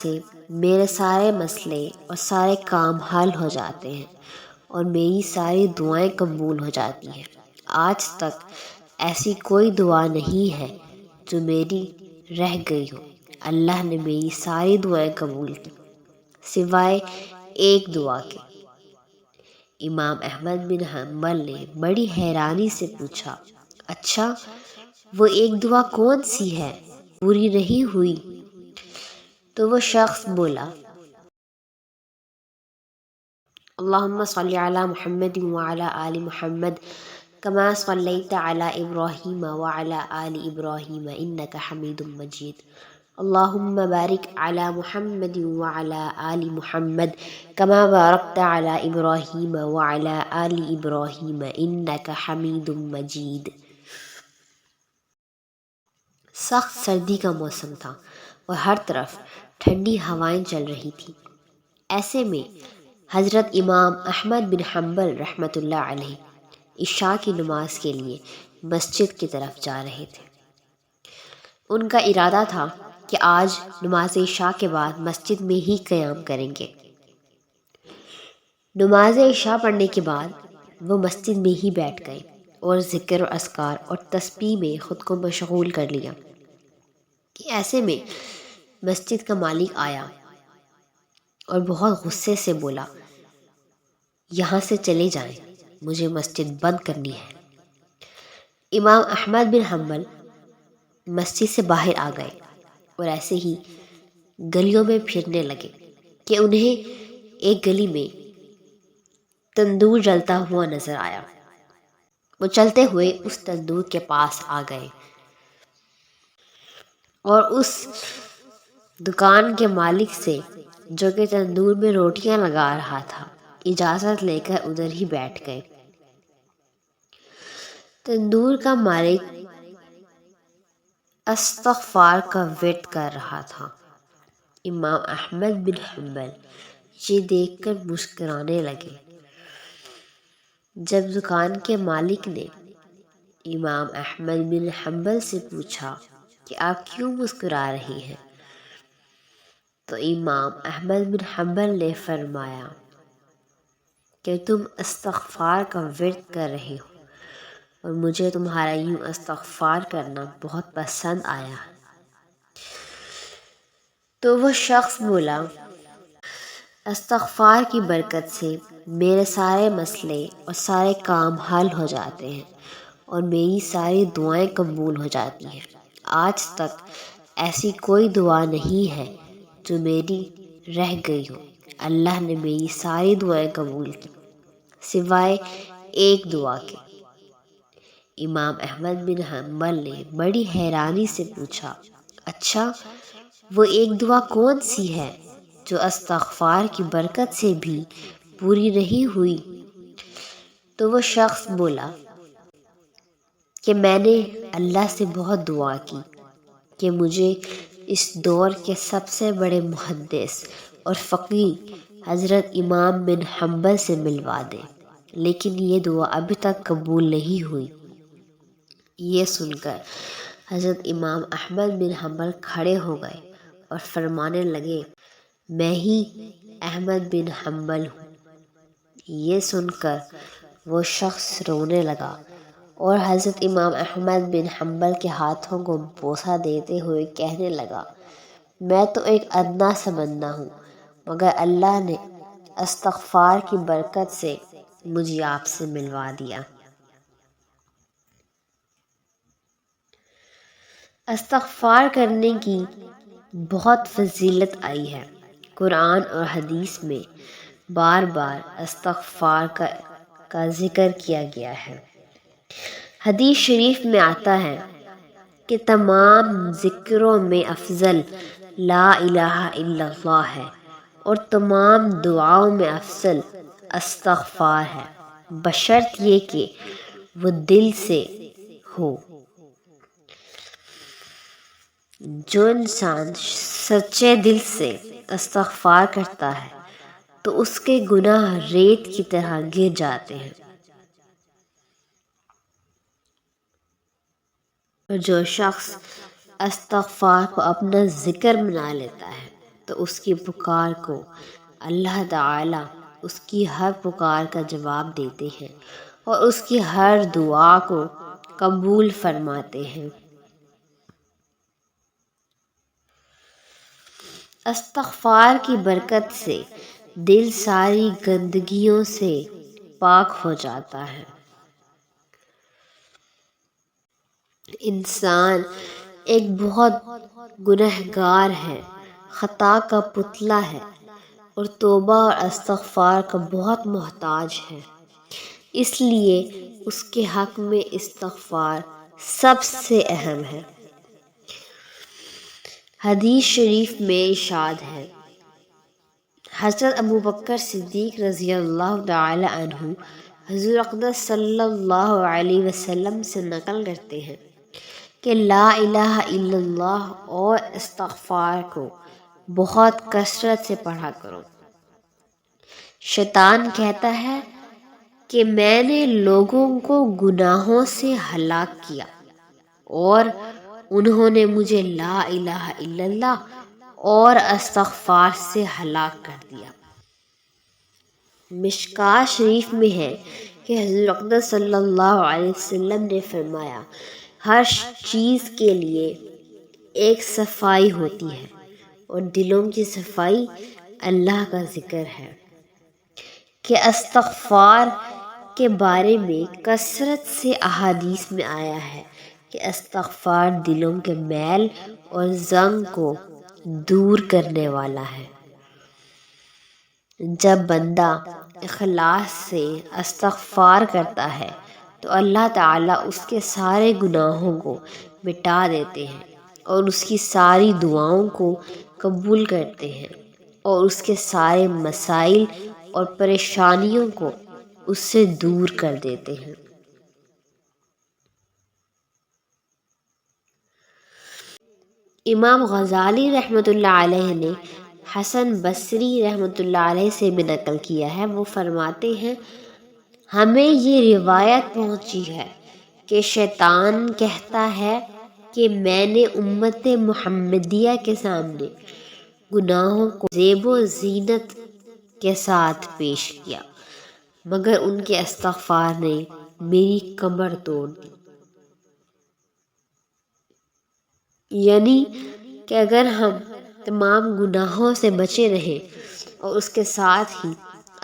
سے میرے سارے مسئلے اور سارے کام حل ہو جاتے ہیں اور میری ساری دعائیں قبول ہو جاتی ہیں۔ آج تک ایسی کوئی دعا نہیں ہے جو میری رہ گئی ہو۔ اللہ نے میری ساری دعائیں قبول کی سوائے ایک دعا کے۔ امام احمد بن حنبل نے بڑی حیرانی سے پوچھا، اچھا وہ ایک دعا کون سی ہے پوری نہیں ہوئی؟ تو وہ شخص بولا، اللہم صلی علی محمد وعلی آل محمد کما صلیت علی ابراہیم وعلی آل ابراہیم انک حمید مجید، اللہم بارک علی محمد وعلی آل محمد کما بارکت علی ابراہیم وعلی آل ابراہیم انک حمید مجید۔ سخت سردی کا موسم تھا اور ہر طرف ٹھنڈی ہوائیں چل رہی تھیں۔ ایسے میں حضرت امام احمد بن حنبل رحمۃ اللہ علیہ عشاء کی نماز کے لیے مسجد کی طرف جا رہے تھے۔ ان کا ارادہ تھا کہ آج نماز عشاء کے بعد مسجد میں ہی قیام کریں گے۔ نماز عشاء پڑھنے کے بعد وہ مسجد میں ہی بیٹھ گئے اور ذکر و اذکار اور تسبیح میں خود کو مشغول کر لیا کہ ایسے میں مسجد کا مالک آیا اور بہت غصے سے بولا، یہاں سے چلے جائیں، مجھے مسجد بند کرنی ہے۔ امام احمد بن حنبل مسجد سے باہر آ گئے اور ایسے ہی گلیوں میں پھرنے لگے کہ انہیں ایک گلی میں تندور جلتا ہوا نظر آیا۔ وہ چلتے ہوئے اس تندور کے پاس آ گئے اور اس دکان کے مالک سے، جو کہ تندور میں روٹیاں لگا رہا تھا، اجازت لے کر ادھر ہی بیٹھ گئے۔ تندور کا مالک استغفار کا ورد کر رہا تھا۔ امام احمد بن حنبل یہ دیکھ کر مسکرانے لگے۔ جب دکان کے مالک نے امام احمد بن حنبل سے پوچھا کہ آپ کیوں مسکرا رہے ہیں، تو امام احمد بن حنبل نے فرمایا کہ تم استغفار کا ورد کر رہے ہو اور مجھے تمہارا یوں استغفار کرنا بہت پسند آیا۔ تو وہ شخص بولا، استغفار کی برکت سے میرے سارے مسئلے اور سارے کام حل ہو جاتے ہیں اور میری ساری دعائیں قبول ہو جاتی ہیں۔ آج تک ایسی کوئی دعا نہیں ہے جو میری رہ گئی ہو۔ اللہ نے میری ساری دعائیں قبول کی سوائے ایک دعا کے۔ امام احمد بن حنبل نے بڑی حیرانی سے پوچھا، اچھا وہ ایک دعا کون سی ہے جو استغفار کی برکت سے بھی پوری نہیں ہوئی؟ تو وہ شخص بولا کہ میں نے اللہ سے بہت دعا کی کہ مجھے اس دور کے سب سے بڑے محدث اور فقیہ حضرت امام بن حنبل سے ملوا دے، لیکن یہ دعا ابھی تک قبول نہیں ہوئی۔ یہ سن کر حضرت امام احمد بن حنبل کھڑے ہو گئے اور فرمانے لگے، میں ہی احمد بن حنبل ہوں۔ یہ سن کر وہ شخص رونے لگا اور حضرت امام احمد بن حنبل کے ہاتھوں کو بوسہ دیتے ہوئے کہنے لگا، میں تو ایک ادنا سا بندہ ہوں، مگر اللہ نے استغفار کی برکت سے مجھے آپ سے ملوا دیا۔ استغفار کرنے کی بہت فضیلت آئی ہے۔ قرآن اور حدیث میں بار بار استغفار کا ذکر کیا گیا ہے۔ حدیث شریف میں آتا ہے کہ تمام ذکروں میں افضل لا الہ الا اللہ ہے اور تمام دعاؤں میں افضل استغفار ہے، بشرط یہ کہ وہ دل سے ہو۔ جو انسان سچے دل سے استغفار کرتا ہے تو اس کے گناہ ریت کی طرح گر جاتے ہیں، اور جو شخص استغفار کو اپنا ذکر بنا لیتا ہے تو اس کی پکار کو اللہ تعالی اس کی ہر پکار کا جواب دیتے ہیں اور اس کی ہر دعا کو قبول فرماتے ہیں۔ استغفار کی برکت سے دل ساری گندگیوں سے پاک ہو جاتا ہے۔ انسان ایک بہت گنہگار ہے، خطا کا پتلا ہے اور توبہ اور استغفار کا بہت محتاج ہے، اس لیے اس کے حق میں استغفار سب سے اہم ہے۔ حدیث شریف میں ارشاد ہے، حضرت ابوبکر صدیق رضی اللہ تعالی عنہ حضور اقدس صلی اللہ علیہ وسلم سے نقل کرتے ہیں کہ لا الہ الا اللہ اور استغفار کو بہت کثرت سے پڑھا کرو۔ شیطان کہتا ہے کہ میں نے لوگوں کو گناہوں سے ہلاک کیا اور انہوں نے مجھے لا الہ الا اللہ اور استغفار سے ہلاک کر دیا۔ مشکوٰۃ شریف میں ہے کہ حضور اقدس صلی اللہ علیہ وسلم نے فرمایا، ہر چیز کے لیے ایک صفائی ہوتی ہے اور دلوں کی صفائی اللہ کا ذکر ہے، کہ استغفار کے بارے میں کثرت سے احادیث میں آیا ہے کہ استغفار دلوں کے میل اور زنگ کو دور کرنے والا ہے۔ جب بندہ اخلاص سے استغفار کرتا ہے تو اللہ تعالیٰ اس کے سارے گناہوں کو مٹا دیتے ہیں اور اس کی ساری دعاؤں کو قبول کرتے ہیں اور اس کے سارے مسائل اور پریشانیوں کو اس سے دور کر دیتے ہیں۔ امام غزالی رحمۃ اللہ علیہ نے حسن بصری رحمۃ اللہ علیہ سے بھی نقل کیا ہے، وہ فرماتے ہیں، ہمیں یہ روایت پہنچی ہے کہ شیطان کہتا ہے کہ میں نے امت محمدیہ کے سامنے گناہوں کو زیب و زینت کے ساتھ پیش کیا مگر ان کے استغفار نے میری کمر توڑ دی۔ یعنی کہ اگر ہم تمام گناہوں سے بچے رہیں اور اس کے ساتھ ہی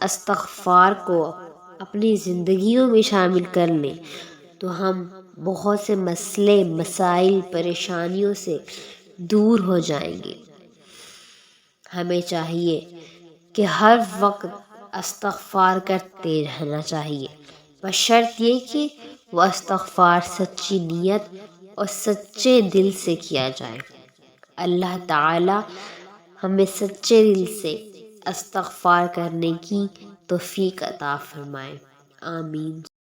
استغفار کو اپنی زندگیوں میں شامل کر لیں تو ہم بہت سے مسئلے، مسائل، پریشانیوں سے دور ہو جائیں گے۔ ہمیں چاہیے کہ ہر وقت استغفار کرتے رہنا چاہیے، بشرط یہ کہ وہ استغفار سچی نیت اور سچے دل سے کیا جائے۔ اللہ تعالی ہمیں سچے دل سے استغفار کرنے کی توفیق عطا فرمائے، آمین۔